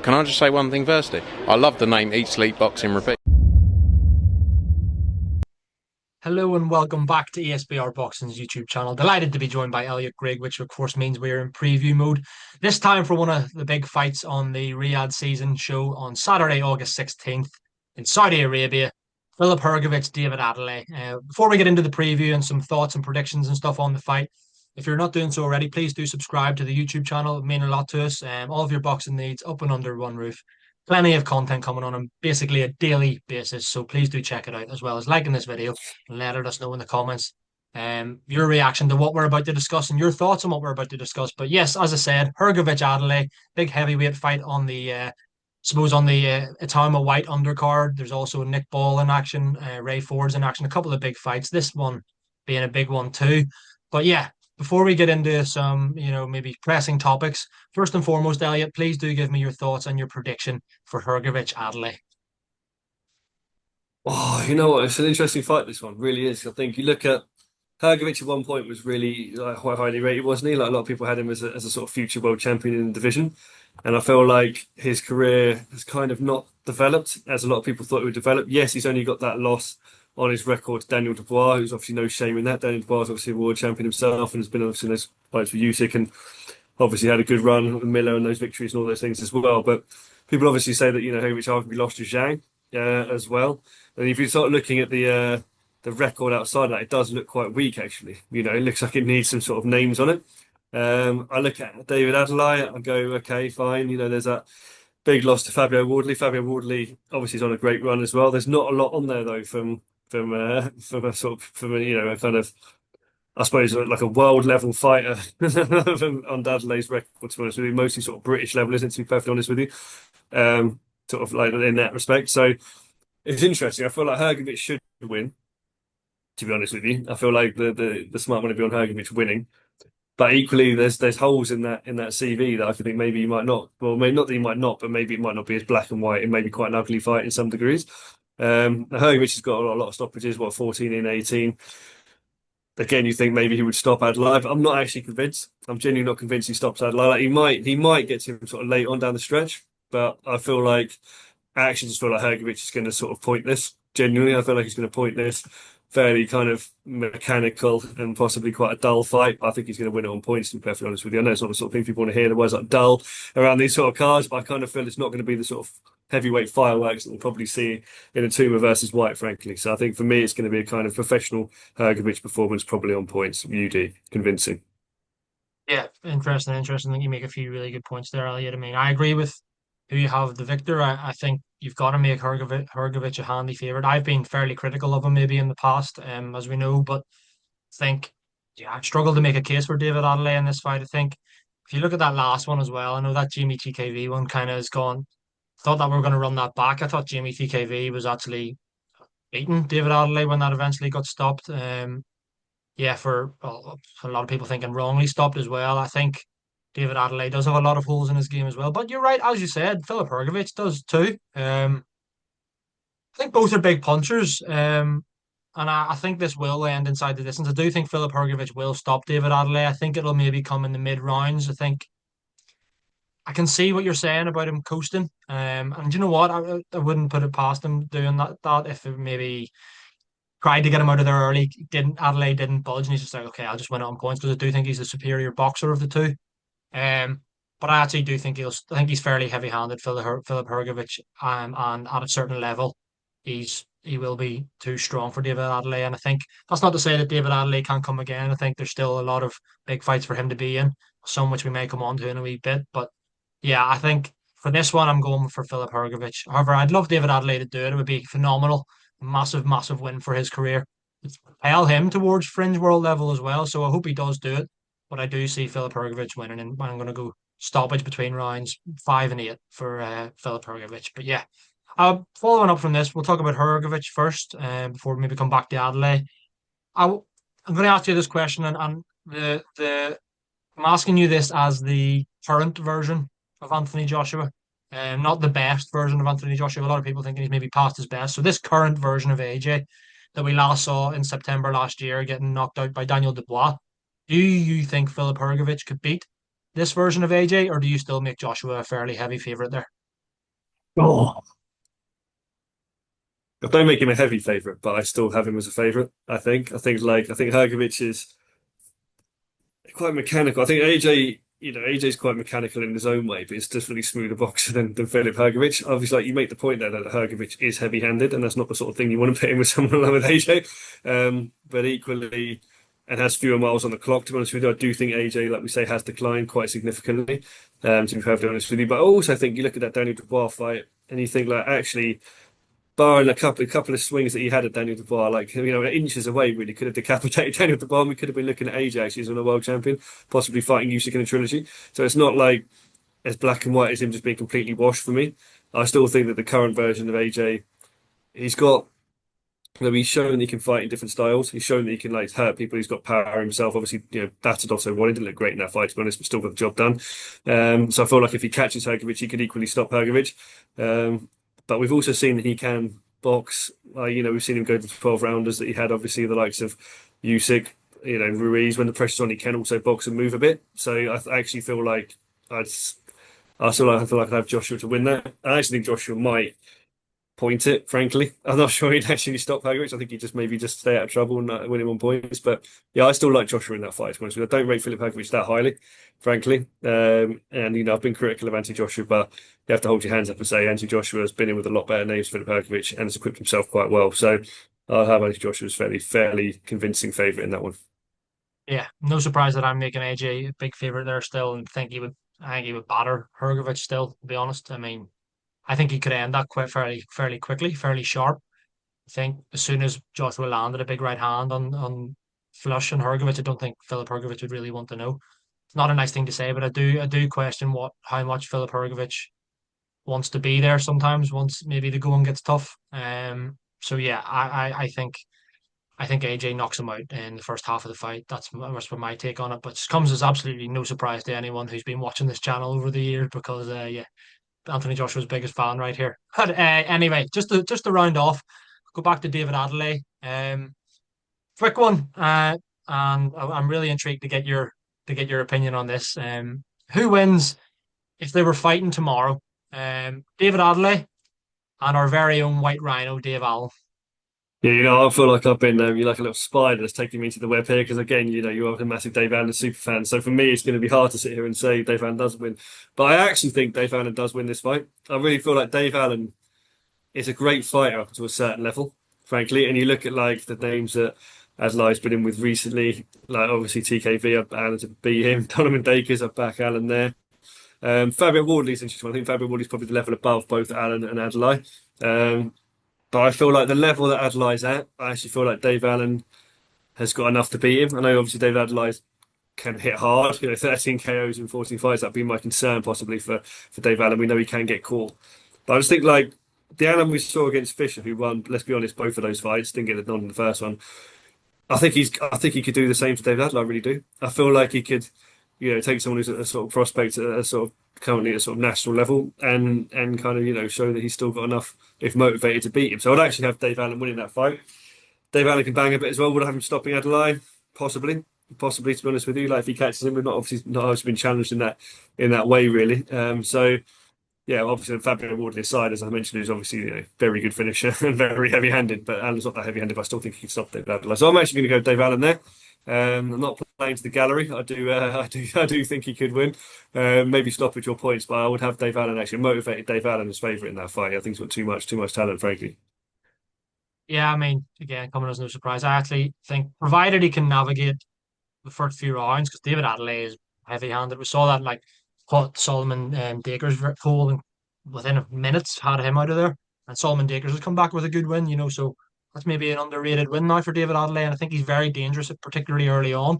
can I just say one thing firstly? I love the name Eat, Sleep, Boxing, Repeat. Hello and welcome back to ESBR Boxing's YouTube channel. Delighted to be joined by Hrgovic, which of course means we're in preview mode. This time for one of the big fights on the Riyadh season show on Saturday, August 16th in Saudi Arabia. Filip Hrgovic, David Adeleye. Before we get into the preview and some thoughts and predictions and stuff on the fight, if you're not doing so already, please do subscribe to the YouTube channel. It would mean a lot to us. All of your boxing needs up and under one roof. Plenty of content coming on basically a daily basis. So please do check it out, as well as liking this video and letting us know in the comments your reaction to what we're about to discuss and your thoughts on what we're about to discuss. But yes, as I said, Hrgovic Adeleye, big heavyweight fight on the Itama White undercard. There's also Nick Ball in action, Ray Ford's in action, a couple of big fights. This one being a big one too. But yeah, before we get into some, maybe pressing topics, first and foremost, Elliot, please do give me your thoughts and your prediction for Hrgovic Adeleye. Oh, you know what? It's an interesting fight, this one. Really is. I think you look at Hrgovic at one point was really quite highly rated, wasn't he? Like a lot of people had him as a sort of future world champion in the division. And I feel like his career has kind of not developed as a lot of people thought it would develop. Yes, he's only got that loss on his record to Daniel Dubois, who's obviously no shame in that. Daniel Dubois is obviously a world champion himself and has been obviously in those fights with Usyk and obviously had a good run with Miller and those victories and all those things as well. But people obviously say that, Hrgovic arguably lost to Zhang as well. And if you start looking at the record outside of that, it does look quite weak, actually. It looks like it needs some sort of names on it. I look at David Adeleye, I go, okay, fine. There's that big loss to Fabio Wardley. Fabio Wardley obviously is on a great run as well. There's not a lot on there though from a kind of, I suppose, like a world level fighter on Adelaye's record. To be honest with you, mostly sort of British level, isn't it? To be perfectly honest with you, sort of like in that respect. So it's interesting. I feel like Hrgovic should win. To be honest with you, I feel like the smart one would be on Hrgovic winning. But equally, there's holes in that CV that I think maybe he might not. Well, maybe not that he might not, but maybe it might not be as black and white. It may be quite an ugly fight in some degrees. Hrgovic has got a lot of stoppages. 14 in 18. Again, you think maybe he would stop Adeleye, but I'm not actually convinced. I'm genuinely not convinced he stops Adeleye. Like, he might get to him sort of late on down the stretch, but I actually just feel like Hrgovic is going to sort of point this. Genuinely, I feel like he's going to point this. Fairly kind of mechanical and possibly quite a dull fight. I think he's going to win it on points, to be perfectly honest with you. I know it's not the sort of thing people want to hear, the words like dull around these sort of cards, but I kind of feel it's not going to be the sort of heavyweight fireworks that we'll probably see in a Tuma versus White, frankly. So I think for me, it's going to be a kind of professional Hrgovic performance, probably on points. UD, convincing. Yeah, interesting. I think you make a few really good points there, Elliot. I mean, I agree with who you have the victor. I think you've got to make Hrgovic a handy favourite. I've been fairly critical of him maybe in the past, as we know, but I think I'd struggle to make a case for David Adeleye in this fight. I think if you look at that last one as well, I know that Jamie TKV one kind of has gone. Thought that we were going to run that back. I thought Jamie TKV was actually beating David Adeleye when that eventually got stopped. For a lot of people thinking wrongly stopped as well. I think David Adeleye does have a lot of holes in his game as well. But you're right, as you said, Filip Hrgovic does too. I think both are big punchers. And I think this will end inside the distance. I do think Filip Hrgovic will stop David Adeleye. I think it'll maybe come in the mid rounds. I think I can see what you're saying about him coasting. And you know what? I wouldn't put it past him doing that if it maybe tried to get him out of there early. Adeleye didn't budge, and he's just like, okay, I'll just win it on points because I do think he's the superior boxer of the two. But I actually do think I think he's fairly heavy-handed, Filip Hrgovic, and at a certain level, he will be too strong for David Adeleye. And I think that's not to say that David Adeleye can't come again. I think there's still a lot of big fights for him to be in, some which we may come on to in a wee bit. But yeah, I think for this one, I'm going for Filip Hrgovic. However, I'd love David Adeleye to do it. It would be phenomenal. Massive, massive win for his career. It's propel him towards fringe world level as well. So I hope he does do it. But I do see Filip Hrgovic winning, and I'm going to go stoppage between rounds 5 and 8 for Filip Hrgovic. But yeah, following up from this, we'll talk about Hrgovic first before we maybe come back to Adeleye. I'm going to ask you this question, and I'm asking you this as the current version of Anthony Joshua, not the best version of Anthony Joshua. A lot of people thinking he's maybe past his best. So this current version of AJ that we last saw in September last year, getting knocked out by Daniel Dubois. Do you think Filip Hrgovic could beat this version of AJ, or do you still make Joshua a fairly heavy favourite there? Oh, I don't make him a heavy favourite, but I still have him as a favourite. I think Hrgovic is quite mechanical. I think AJ, AJ's quite mechanical in his own way, but it's definitely smoother boxer than Filip Hrgovic. Obviously, like you make the point there that Hrgovic is heavy-handed, and that's not the sort of thing you want to put in with someone like with AJ. But equally, and has fewer miles on the clock. To be honest with you, I do think AJ, like we say, has declined quite significantly. To be perfectly honest with you, but I also think you look at that Daniel Dubois fight, and you think like actually barring a couple of swings that he had at Daniel Dubois, like inches away, really could have decapitated Daniel Dubois. And we could have been looking at AJ actually as a world champion, possibly fighting Usyk in a trilogy. So it's not like as black and white as him just being completely washed for me. I still think that the current version of AJ, he's got. He's shown that he can fight in different styles. He's shown that he can like hurt people. He's got power himself. Obviously, battered also one. He didn't look great in that fight, to be honest, but still got the job done. So I feel like if he catches Hrgovic, he could equally stop Hrgovic. But we've also seen that he can box. We've seen him go to 12 rounders that he had, obviously, the likes of Usyk, Ruiz. When the pressure's on, he can also box and move a bit. So I actually feel like I feel like I'd have Joshua to win that. I actually think Joshua might point it, frankly. I'm not sure he'd actually stop Hrgovic. I think he'd just maybe just stay out of trouble and win him on points. But yeah, I still like Joshua in that fight, to be honest with you. I don't rate Filip Hrgovic that highly, frankly. And I've been critical of Anthony Joshua, but you have to hold your hands up and say Anthony Joshua has been in with a lot better names than Filip Hrgovic and has equipped himself quite well. So I'll have Anthony Joshua as fairly convincing favourite in that one. Yeah, no surprise that I'm making AJ a big favorite there still, and I think he would batter Hrgovic still. To be honest, I mean, I think he could end that quite fairly quickly, fairly sharp. I think as soon as Joshua landed a big right hand on Flush and Hrgovic, I don't think Filip Hrgovic would really want to know. It's not a nice thing to say, but I do question how much Filip Hrgovic wants to be there sometimes once maybe the going gets tough. So yeah, I think AJ knocks him out in the first half of the fight. That's my take on it. But it comes as absolutely no surprise to anyone who's been watching this channel over the years because yeah, Anthony Joshua's biggest fan right here. But anyway, just to round off, go back to David Adeleye. Quick one, and I'm really intrigued to get your opinion on this. Who wins if they were fighting tomorrow? David Adeleye and our very own White Rhino, Dave Allen. Yeah, I feel like I've been you're like a little spider that's taking me to the web here because again, you are a massive Dave Allen super fan. So for me, it's going to be hard to sit here and say Dave Allen does win, but I actually think Dave Allen does win this fight. I really feel like Dave Allen is a great fighter up to a certain level, frankly. And you look at like the names that Adelaye's been in with recently, like obviously TKV, I've Allen to beat him. Donovan Dakers, I've back Allen there. Fabio Wardley's interesting. I think Fabio Wardley's probably the level above both Allen and Adeleye. But I feel like the level that Adelaye's at, I actually feel like Dave Allen has got enough to beat him. I know obviously Dave Adeleye can hit hard, 13 KOs in 14 fights. That'd be my concern possibly for Dave Allen. We know he can get caught. But I just think like the Allen we saw against Fisher, who won, let's be honest, both of those fights, didn't get the nod in the first one. I think he could do the same for Dave Adeleye, I really do. I feel like he could, take someone who's a sort of prospect at a sort of currently at a sort of national level and kind of, show that he's still got enough if motivated to beat him. So I'd actually have Dave Allen winning that fight. Dave Allen can bang a bit as well. Would I have him stopping Adeleye? Possibly. Possibly, to be honest with you. Like if he catches him, we've not been challenged in that way really. So yeah, obviously Fabio Wardley aside, as I mentioned, is obviously very good finisher and very heavy-handed. But Allen's not that heavy-handed, but I still think he can stop Dave Adeleye. So I'm actually going to go Dave Allen there. I'm not playing to the gallery. I do think he could win. Maybe stop at your points, but I would have Dave Allen actually motivated Dave Allen as favourite in that fight. I think he's got too much talent, frankly. Yeah, I mean, again, coming as no surprise. I actually think, provided he can navigate the first few rounds, because David Adeleye is heavy-handed. We saw that, like, caught Solomon Dakers full and within minutes had him out of there. And Solomon Dakers has come back with a good win, so that's maybe an underrated win now for David Adeleye. And I think he's very dangerous, particularly early on.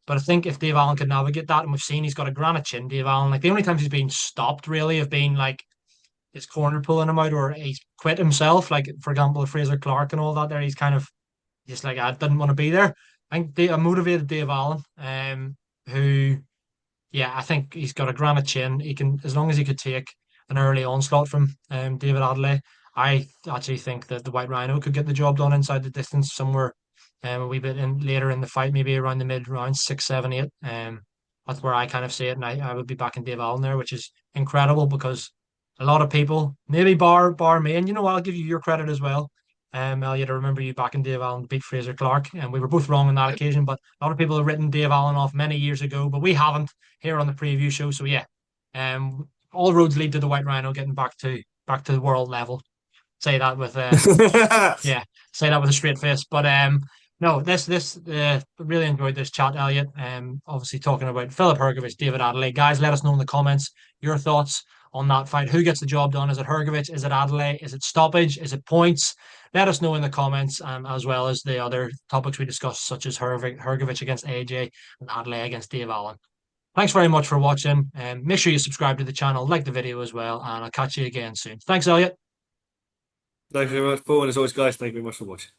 But I think if Dave Allen can navigate that, and we've seen he's got a granite chin, Dave Allen, like the only times he's been stopped really have been like his corner pulling him out or he's quit himself. Like, for example, Fraser Clark and all that there, he's kind of just like, I didn't want to be there. I think a motivated Dave Allen, who, yeah, I think he's got a granite chin. He can, as long as he could take an early onslaught from David Adeleye, I actually think that the White Rhino could get the job done inside the distance somewhere a wee bit later in the fight, maybe around the mid rounds, 6, 7, 8. That's where I kind of see it, and I would be backing Dave Allen there, which is incredible because a lot of people, maybe bar me, and you know what, I'll give you your credit as well. Elliot, I remember you backing Dave Allen to beat Fraser Clark, and we were both wrong on that occasion. But a lot of people have written Dave Allen off many years ago, but we haven't here on the preview show. So yeah, all roads lead to the White Rhino getting back to the world level. Say that with yeah, say that with a straight face. But no, this really enjoyed this chat, Elliot. Obviously talking about Filip Hrgovic, David Adeleye. Guys, let us know in the comments your thoughts on that fight. Who gets the job done? Is it Hrgovic? Is it Adeleye? Is it stoppage? Is it points? Let us know in the comments, as well as the other topics we discussed, such as Hrgovic against AJ and Adeleye against Dave Allen. Thanks very much for watching. Make sure you subscribe to the channel, like the video as well, and I'll catch you again soon. Thanks, Elliot. Thank you very much, Paul. And as always, guys, thank you very much for watching.